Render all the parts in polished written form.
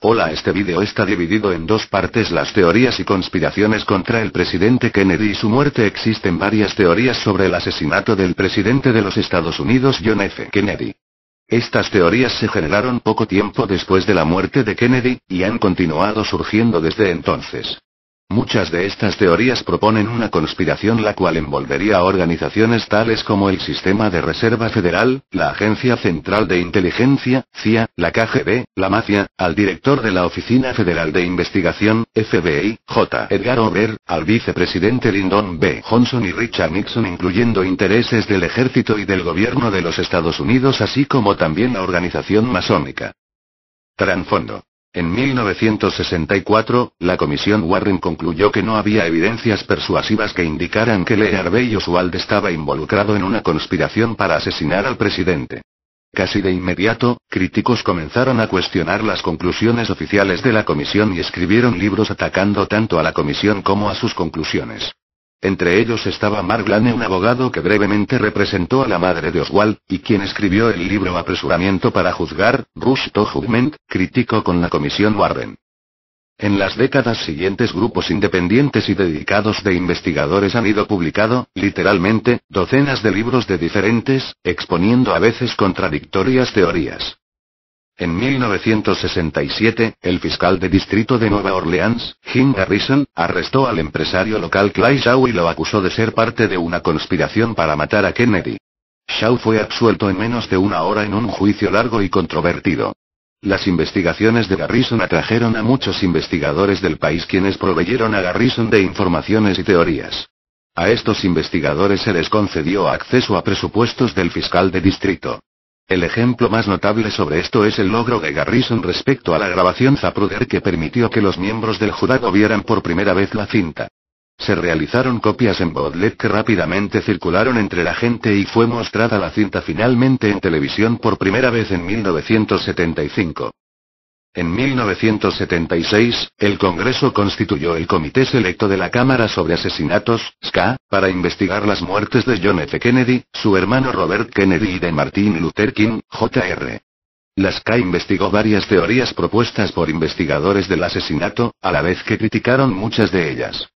Hola, este vídeo está dividido en dos partes: las teorías y conspiraciones contra el presidente Kennedy y su muerte. Existen varias teorías sobre el asesinato del presidente de los Estados Unidos, John F. Kennedy. Estas teorías se generaron poco tiempo después de la muerte de Kennedy, y han continuado surgiendo desde entonces. Muchas de estas teorías proponen una conspiración la cual envolvería a organizaciones tales como el Sistema de Reserva Federal, la Agencia Central de Inteligencia, CIA, la KGB, la mafia, al director de la Oficina Federal de Investigación, FBI, J. Edgar Hoover, al vicepresidente Lyndon B. Johnson y Richard Nixon, incluyendo intereses del ejército y del gobierno de los Estados Unidos, así como también la organización masónica. Trasfondo. En 1964, la Comisión Warren concluyó que no había evidencias persuasivas que indicaran que Lee Harvey Oswald estaba involucrado en una conspiración para asesinar al presidente. Casi de inmediato, críticos comenzaron a cuestionar las conclusiones oficiales de la comisión y escribieron libros atacando tanto a la comisión como a sus conclusiones. Entre ellos estaba Mark Lane, un abogado que brevemente representó a la madre de Oswald, y quien escribió el libro Apresuramiento para juzgar, Rush to Judgment, crítico con la comisión Warren. En las décadas siguientes, grupos independientes y dedicados de investigadores han ido publicando, literalmente, docenas de libros de diferentes, exponiendo a veces contradictorias teorías. En 1967, el fiscal de distrito de Nueva Orleans, Jim Garrison, arrestó al empresario local Clay Shaw y lo acusó de ser parte de una conspiración para matar a Kennedy. Shaw fue absuelto en menos de una hora en un juicio largo y controvertido. Las investigaciones de Garrison atrajeron a muchos investigadores del país, quienes proveyeron a Garrison de informaciones y teorías. A estos investigadores se les concedió acceso a presupuestos del fiscal de distrito. El ejemplo más notable sobre esto es el logro de Garrison respecto a la grabación Zapruder, que permitió que los miembros del jurado vieran por primera vez la cinta. Se realizaron copias en bootleg que rápidamente circularon entre la gente y fue mostrada la cinta finalmente en televisión por primera vez en 1975. En 1976, el Congreso constituyó el Comité Selecto de la Cámara sobre Asesinatos, SCA, para investigar las muertes de John F. Kennedy, su hermano Robert Kennedy y de Martin Luther King, Jr. La SCA investigó varias teorías propuestas por investigadores del asesinato, a la vez que criticaron muchas de ellas.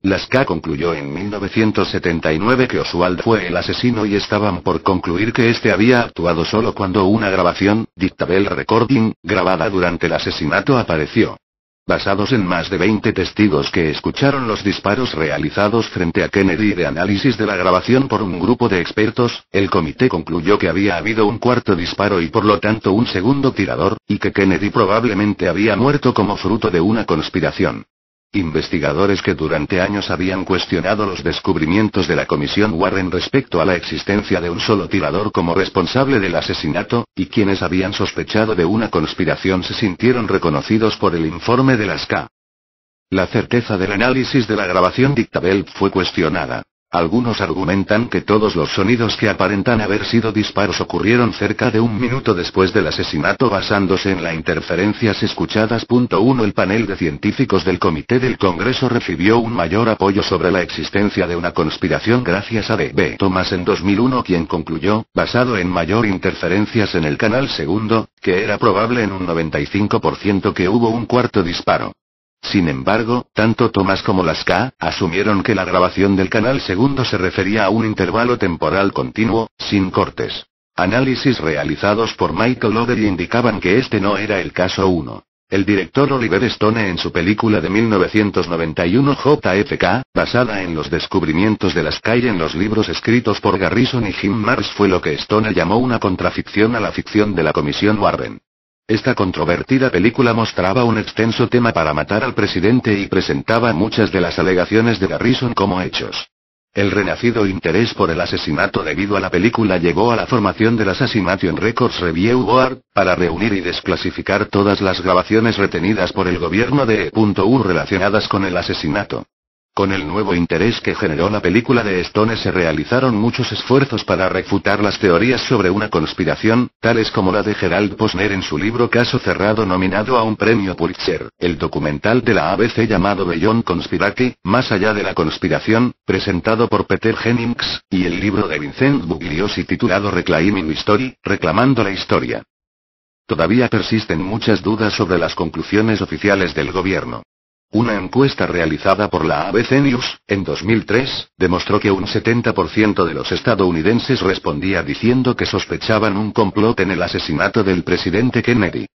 La SCA concluyó en 1979 que Oswald fue el asesino y estaban por concluir que este había actuado solo cuando una grabación, Dictable Recording, grabada durante el asesinato apareció. Basados en más de 20 testigos que escucharon los disparos realizados frente a Kennedy y de análisis de la grabación por un grupo de expertos, el comité concluyó que había habido un cuarto disparo y por lo tanto un segundo tirador, y que Kennedy probablemente había muerto como fruto de una conspiración. Investigadores que durante años habían cuestionado los descubrimientos de la comisión Warren respecto a la existencia de un solo tirador como responsable del asesinato, y quienes habían sospechado de una conspiración, se sintieron reconocidos por el informe de la SCA. La certeza del análisis de la grabación Dictable fue cuestionada. Algunos argumentan que todos los sonidos que aparentan haber sido disparos ocurrieron cerca de un minuto después del asesinato, basándose en las interferencias escuchadas. 1. El panel de científicos del Comité del Congreso recibió un mayor apoyo sobre la existencia de una conspiración gracias a D.B. Thomas en 2001, quien concluyó, basado en mayor interferencias en el canal segundo, que era probable en un 95% que hubo un cuarto disparo. Sin embargo, tanto Thomas como la SCA asumieron que la grabación del canal segundo se refería a un intervalo temporal continuo, sin cortes. Análisis realizados por Michael Lowery indicaban que este no era el caso 1. El director Oliver Stone, en su película de 1991 JFK, basada en los descubrimientos de la SCA y en los libros escritos por Garrison y Jim Marrs, fue lo que Stone llamó una contraficción a la ficción de la comisión Warren. Esta controvertida película mostraba un extenso tema para matar al presidente y presentaba muchas de las alegaciones de Garrison como hechos. El renacido interés por el asesinato debido a la película llevó a la formación del Assassination Records Review Board, para reunir y desclasificar todas las grabaciones retenidas por el gobierno de E.U. relacionadas con el asesinato. Con el nuevo interés que generó la película de Stone, se realizaron muchos esfuerzos para refutar las teorías sobre una conspiración, tales como la de Gerald Posner en su libro Caso Cerrado, nominado a un premio Pulitzer, el documental de la ABC llamado Beyond Conspiracy, Más allá de la conspiración, presentado por Peter Jennings, y el libro de Vincent Bugliosi titulado Reclaiming History, Reclamando la historia. Todavía persisten muchas dudas sobre las conclusiones oficiales del gobierno. Una encuesta realizada por la ABC News, en 2003, demostró que un 70% de los estadounidenses respondía diciendo que sospechaban un complot en el asesinato del presidente Kennedy.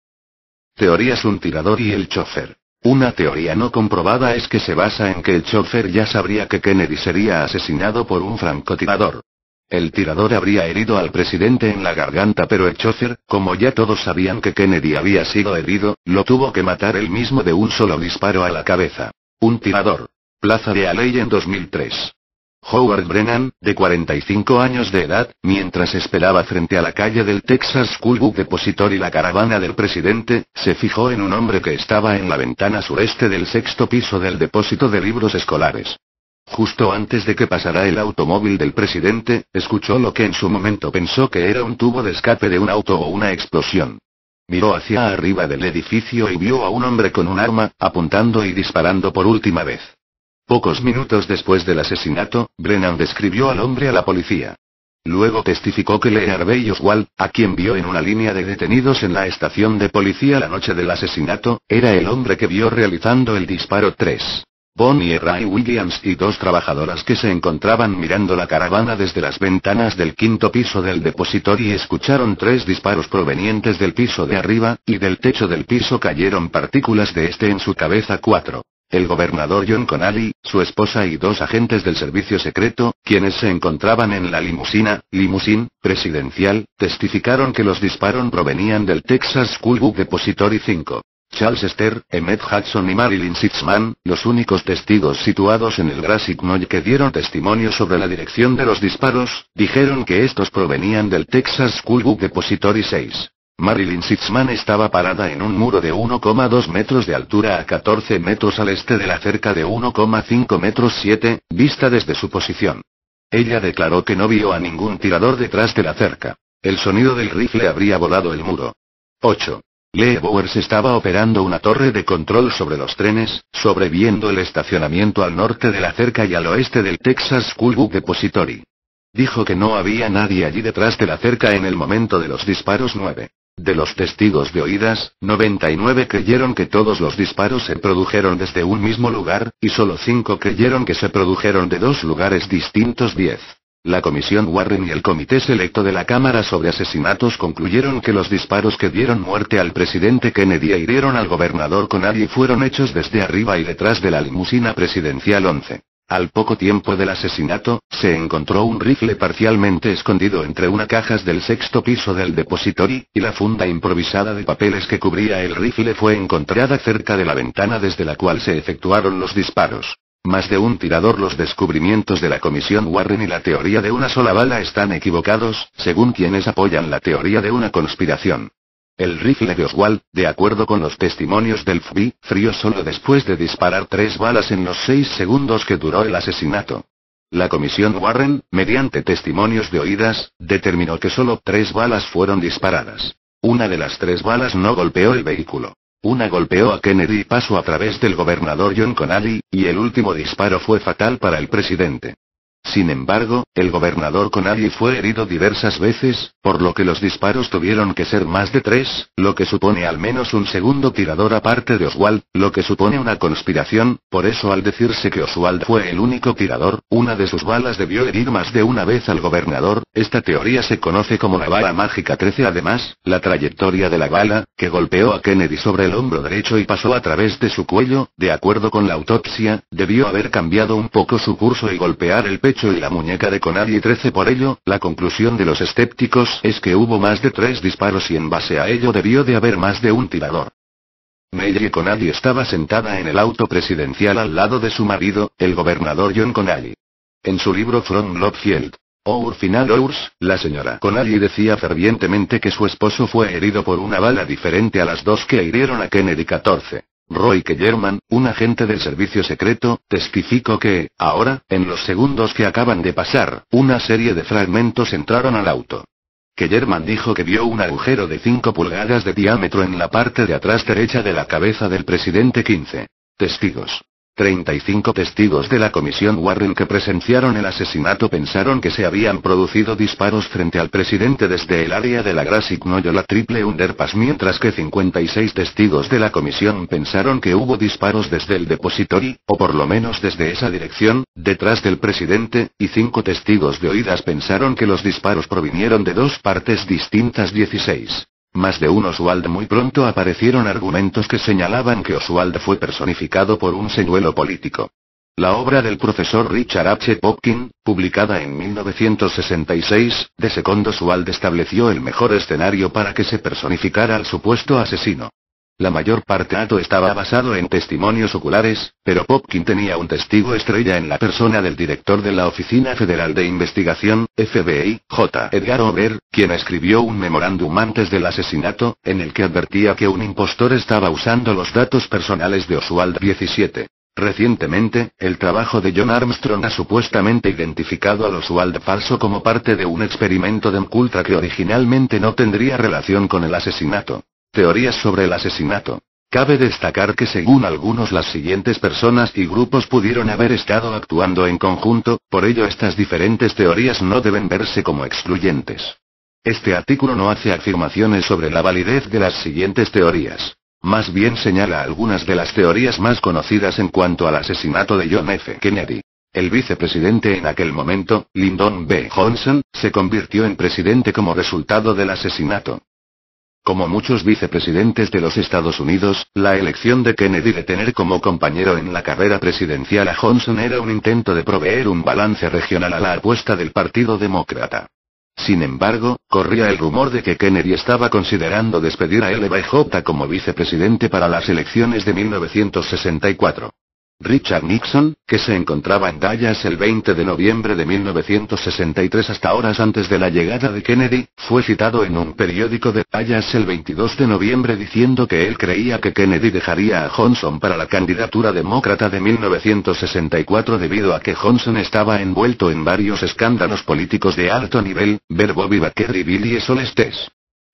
Teorías: un tirador y el chofer. Una teoría no comprobada es que se basa en que el chofer ya sabría que Kennedy sería asesinado por un francotirador. El tirador habría herido al presidente en la garganta, pero el chofer, como ya todos sabían que Kennedy había sido herido, lo tuvo que matar él mismo de un solo disparo a la cabeza. Un tirador. Plaza de Aley en 2003. Howard Brennan, de 45 años de edad, mientras esperaba frente a la calle del Texas School Book Depository la caravana del presidente, se fijó en un hombre que estaba en la ventana sureste del sexto piso del depósito de libros escolares. Justo antes de que pasara el automóvil del presidente, escuchó lo que en su momento pensó que era un tubo de escape de un auto o una explosión. Miró hacia arriba del edificio y vio a un hombre con un arma, apuntando y disparando por última vez. Pocos minutos después del asesinato, Brennan describió al hombre a la policía. Luego testificó que Lee Harvey Oswald, a quien vio en una línea de detenidos en la estación de policía la noche del asesinato, era el hombre que vio realizando el disparo 3. Bonnie Ray Williams y dos trabajadoras que se encontraban mirando la caravana desde las ventanas del quinto piso del depositorio escucharon 3 disparos provenientes del piso de arriba, y del techo del piso cayeron partículas de este en su cabeza. 4. El gobernador John Connally, su esposa y 2 agentes del servicio secreto, quienes se encontraban en la limusina presidencial, testificaron que los disparos provenían del Texas School Book Depository. 5. Charles Ster, Emmett Hudson y Marilyn Sitzman, los únicos testigos situados en el Grassy Knoll que dieron testimonio sobre la dirección de los disparos, dijeron que estos provenían del Texas School Book Depository. 6. Marilyn Sitzman estaba parada en un muro de 1,2 metros de altura a 14 metros al este de la cerca de 1,5 metros 7, vista desde su posición. Ella declaró que no vio a ningún tirador detrás de la cerca. El sonido del rifle habría volado el muro. 8. Lee Bowers estaba operando una torre de control sobre los trenes, sobreviendo el estacionamiento al norte de la cerca y al oeste del Texas School Book Depository. Dijo que no había nadie allí detrás de la cerca en el momento de los disparos. 9. De los testigos de oídas, 99 creyeron que todos los disparos se produjeron desde un mismo lugar, y solo 5 creyeron que se produjeron de 2 lugares distintos. 10. La Comisión Warren y el Comité Selecto de la Cámara sobre Asesinatos concluyeron que los disparos que dieron muerte al presidente Kennedy e hirieron al gobernador Connally fueron hechos desde arriba y detrás de la limusina presidencial. 11. Al poco tiempo del asesinato, se encontró un rifle parcialmente escondido entre unas cajas del sexto piso del depository, y la funda improvisada de papeles que cubría el rifle fue encontrada cerca de la ventana desde la cual se efectuaron los disparos. Más de un tirador. Los descubrimientos de la Comisión Warren y la teoría de una sola bala están equivocados, según quienes apoyan la teoría de una conspiración. El rifle de Oswald, de acuerdo con los testimonios del FBI, frío solo después de disparar 3 balas en los 6 segundos que duró el asesinato. La Comisión Warren, mediante testimonios de oídas, determinó que solo 3 balas fueron disparadas. Una de las 3 balas no golpeó el vehículo. Una golpeó a Kennedy y pasó a través del gobernador John Connally, y el último disparo fue fatal para el presidente. Sin embargo, el gobernador Connally fue herido diversas veces, por lo que los disparos tuvieron que ser más de 3, lo que supone al menos un segundo tirador aparte de Oswald, lo que supone una conspiración. Por eso, al decirse que Oswald fue el único tirador, una de sus balas debió herir más de una vez al gobernador. Esta teoría se conoce como la bala mágica 13. Además, la trayectoria de la bala, que golpeó a Kennedy sobre el hombro derecho y pasó a través de su cuello, de acuerdo con la autopsia, debió haber cambiado un poco su curso y golpear el pecho y la muñeca de Connally. 13. Por ello, la conclusión de los escépticos es que hubo más de 3 disparos y en base a ello debió de haber más de un tirador. Maggie Connally estaba sentada en el auto presidencial al lado de su marido, el gobernador John Connally. En su libro From Love Field, Our Final Hours, la señora Connally decía fervientemente que su esposo fue herido por una bala diferente a las 2 que hirieron a Kennedy. 14. Roy Kellerman, un agente del servicio secreto, testificó que, ahora, en los segundos que acaban de pasar, una serie de fragmentos entraron al auto. Kellerman dijo que vio un agujero de 5 pulgadas de diámetro en la parte de atrás derecha de la cabeza del presidente. 15. Testigos. 35 testigos de la comisión Warren que presenciaron el asesinato pensaron que se habían producido disparos frente al presidente desde el área de la Grassic Knoll o la Triple Underpass, mientras que 56 testigos de la comisión pensaron que hubo disparos desde el depository, o por lo menos desde esa dirección, detrás del presidente, y 5 testigos de oídas pensaron que los disparos provinieron de dos partes distintas. 16. Más de un Oswald. Muy pronto aparecieron argumentos que señalaban que Oswald fue personificado por un señuelo político. La obra del profesor Richard H. Popkin, publicada en 1966, de Second Oswald, estableció el mejor escenario para que se personificara al supuesto asesino. La mayor parte de estaba basado en testimonios oculares, pero Popkin tenía un testigo estrella en la persona del director de la Oficina Federal de Investigación, FBI, J. Edgar Hoover, quien escribió un memorándum antes del asesinato, en el que advertía que un impostor estaba usando los datos personales de Oswald. 17. Recientemente, el trabajo de John Armstrong ha supuestamente identificado al Oswald falso como parte de un experimento de MKUltra que originalmente no tendría relación con el asesinato. Teorías sobre el asesinato. Cabe destacar que según algunos las siguientes personas y grupos pudieron haber estado actuando en conjunto, por ello estas diferentes teorías no deben verse como excluyentes. Este artículo no hace afirmaciones sobre la validez de las siguientes teorías. Más bien señala algunas de las teorías más conocidas en cuanto al asesinato de John F. Kennedy. El vicepresidente en aquel momento, Lyndon B. Johnson, se convirtió en presidente como resultado del asesinato. Como muchos vicepresidentes de los Estados Unidos, la elección de Kennedy de tener como compañero en la carrera presidencial a Johnson era un intento de proveer un balance regional a la apuesta del Partido Demócrata. Sin embargo, corría el rumor de que Kennedy estaba considerando despedir a LBJ como vicepresidente para las elecciones de 1964. Richard Nixon, que se encontraba en Dallas el 20 de noviembre de 1963 hasta horas antes de la llegada de Kennedy, fue citado en un periódico de Dallas el 22 de noviembre diciendo que él creía que Kennedy dejaría a Johnson para la candidatura demócrata de 1964 debido a que Johnson estaba envuelto en varios escándalos políticos de alto nivel, ver Bobby Baker y Billy Solestes.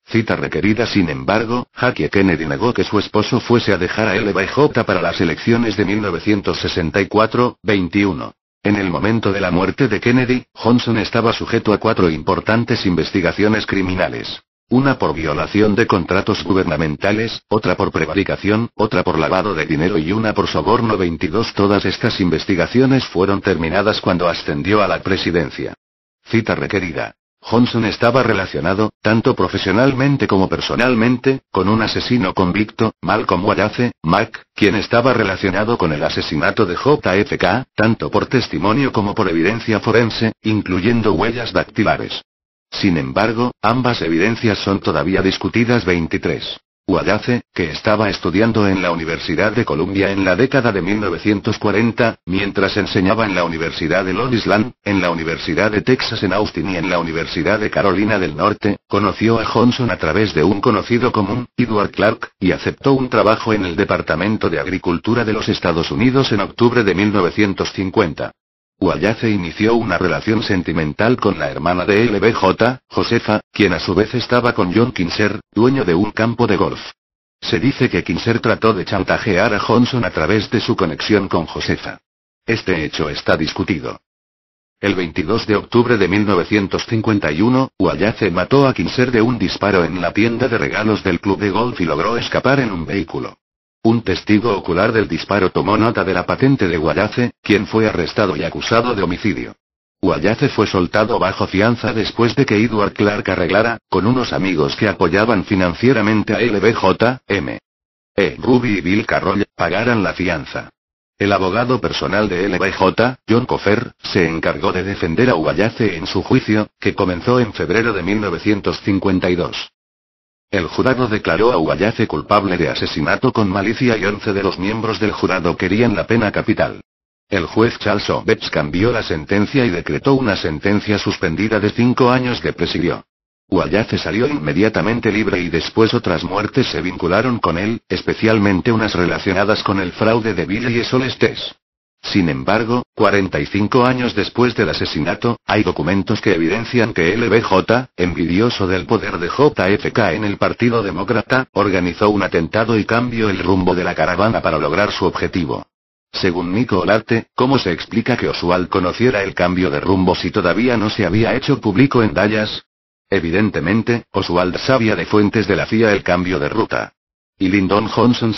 Cita requerida. Sin embargo, Jackie Kennedy negó que su esposo fuese a dejar a LBJ para las elecciones de 1964, 21. En el momento de la muerte de Kennedy, Johnson estaba sujeto a 4 importantes investigaciones criminales. Una por violación de contratos gubernamentales, otra por prevaricación, otra por lavado de dinero y una por soborno. 22. Todas estas investigaciones fueron terminadas cuando ascendió a la presidencia. Cita requerida. Johnson estaba relacionado, tanto profesionalmente como personalmente, con un asesino convicto, Malcolm Wallace, Mac, quien estaba relacionado con el asesinato de JFK, tanto por testimonio como por evidencia forense, incluyendo huellas dactilares. Sin embargo, ambas evidencias son todavía discutidas. 23. Wallace, que estaba estudiando en la Universidad de Columbia en la década de 1940, mientras enseñaba en la Universidad de Long Island, en la Universidad de Texas en Austin y en la Universidad de Carolina del Norte, conoció a Johnson a través de un conocido común, Edward Clark, y aceptó un trabajo en el Departamento de Agricultura de los Estados Unidos en octubre de 1950. Wallace inició una relación sentimental con la hermana de LBJ, Josefa, quien a su vez estaba con John Kinzer, dueño de un campo de golf. Se dice que Kinzer trató de chantajear a Johnson a través de su conexión con Josefa. Este hecho está discutido. El 22 de octubre de 1951, Wallace mató a Kinzer de un disparo en la tienda de regalos del club de golf y logró escapar en un vehículo. Un testigo ocular del disparo tomó nota de la patente de Wallace, quien fue arrestado y acusado de homicidio. Wallace fue soltado bajo fianza después de que Edward Clark arreglara, con unos amigos que apoyaban financieramente a LBJ, Ruby y Bill Carroll, pagaran la fianza. El abogado personal de LBJ, John Coffer, se encargó de defender a Wallace en su juicio, que comenzó en febrero de 1952. El jurado declaró a Wallace culpable de asesinato con malicia y 11 de los miembros del jurado querían la pena capital. El juez Charles Obetz cambió la sentencia y decretó una sentencia suspendida de 5 años de presidio. Wallace salió inmediatamente libre y después otras muertes se vincularon con él, especialmente unas relacionadas con el fraude de Billy Solestes. Sin embargo, 45 años después del asesinato, hay documentos que evidencian que LBJ, envidioso del poder de JFK en el Partido Demócrata, organizó un atentado y cambió el rumbo de la caravana para lograr su objetivo. Según Nico Olarte, ¿cómo se explica que Oswald conociera el cambio de rumbo si todavía no se había hecho público en Dallas? Evidentemente, Oswald sabía de fuentes de la CIA el cambio de ruta. Y Lyndon Johnson